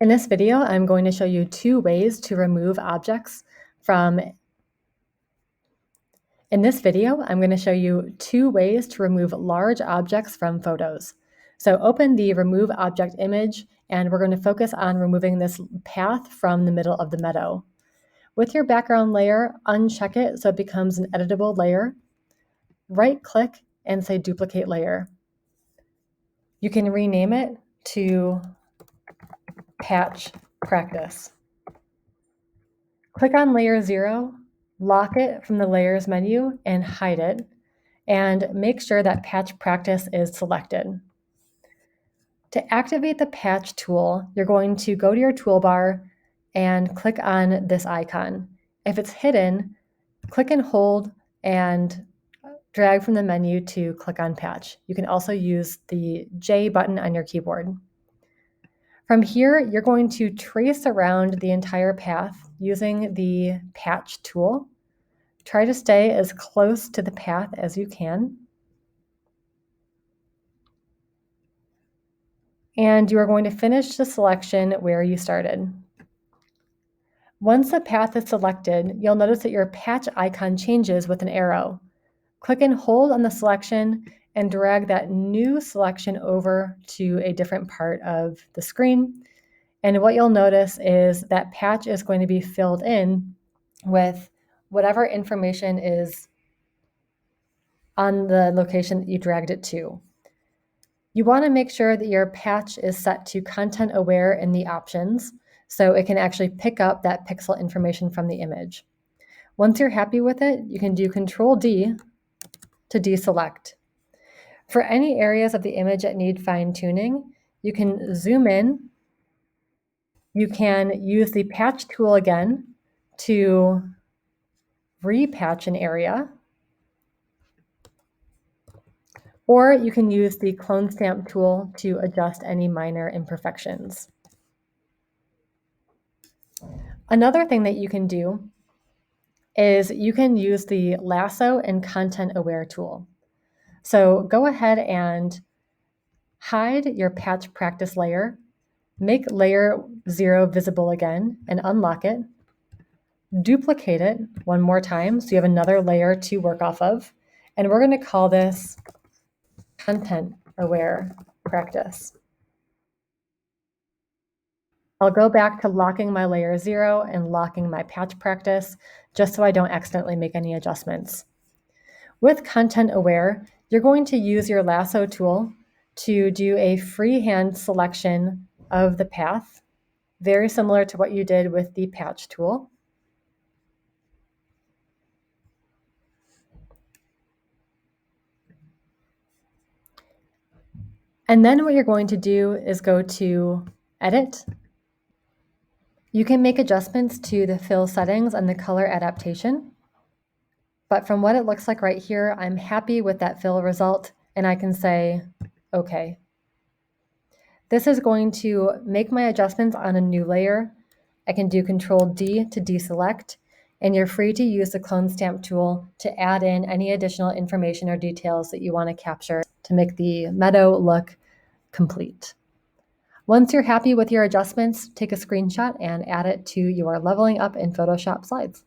In this video, I'm going to show you two ways to remove objects from large objects from photos. So open the Remove Object image, and we're going to focus on removing this path from the middle of the meadow. With your background layer, uncheck it so it becomes an editable layer. Right-click and say Duplicate Layer. You can rename it to Patch Practice. Click on Layer 0, lock it from the Layers menu and hide it, and make sure that Patch Practice is selected. To activate the Patch tool, you're going to go to your toolbar and click on this icon. If it's hidden, click and hold and drag from the menu to click on Patch. You can also use the J button on your keyboard. From here, you're going to trace around the entire path using the Patch tool. Try to stay as close to the path as you can. And you are going to finish the selection where you started. Once the path is selected, you'll notice that your patch icon changes with an arrow. Click and hold on the selection and drag that new selection over to a different part of the screen. And what you'll notice is that patch is going to be filled in with whatever information is on the location that you dragged it to. You want to make sure that your patch is set to content aware in the options, so it can actually pick up that pixel information from the image. Once you're happy with it, you can do Control D to deselect. For any areas of the image that need fine-tuning, you can zoom in. You can use the Patch tool again to repatch an area, or you can use the Clone Stamp tool to adjust any minor imperfections. Another thing that you can do is you can use the Lasso and Content Aware tool. So go ahead and hide your Patch Practice layer, make Layer 0 visible again, and unlock it. Duplicate it one more time so you have another layer to work off of. And we're going to call this Content Aware Practice. I'll go back to locking my Layer 0 and locking my Patch Practice just so I don't accidentally make any adjustments. With Content Aware, you're going to use your Lasso tool to do a freehand selection of the path, very similar to what you did with the Patch tool. And then what you're going to do is go to Edit. You can make adjustments to the fill settings and the color adaptation. But from what it looks like right here, I'm happy with that fill result, and I can say, OK. This is going to make my adjustments on a new layer. I can do Control D to deselect, and you're free to use the Clone Stamp tool to add in any additional information or details that you want to capture to make the meadow look complete. Once you're happy with your adjustments, take a screenshot and add it to your Leveling Up in Photoshop slides.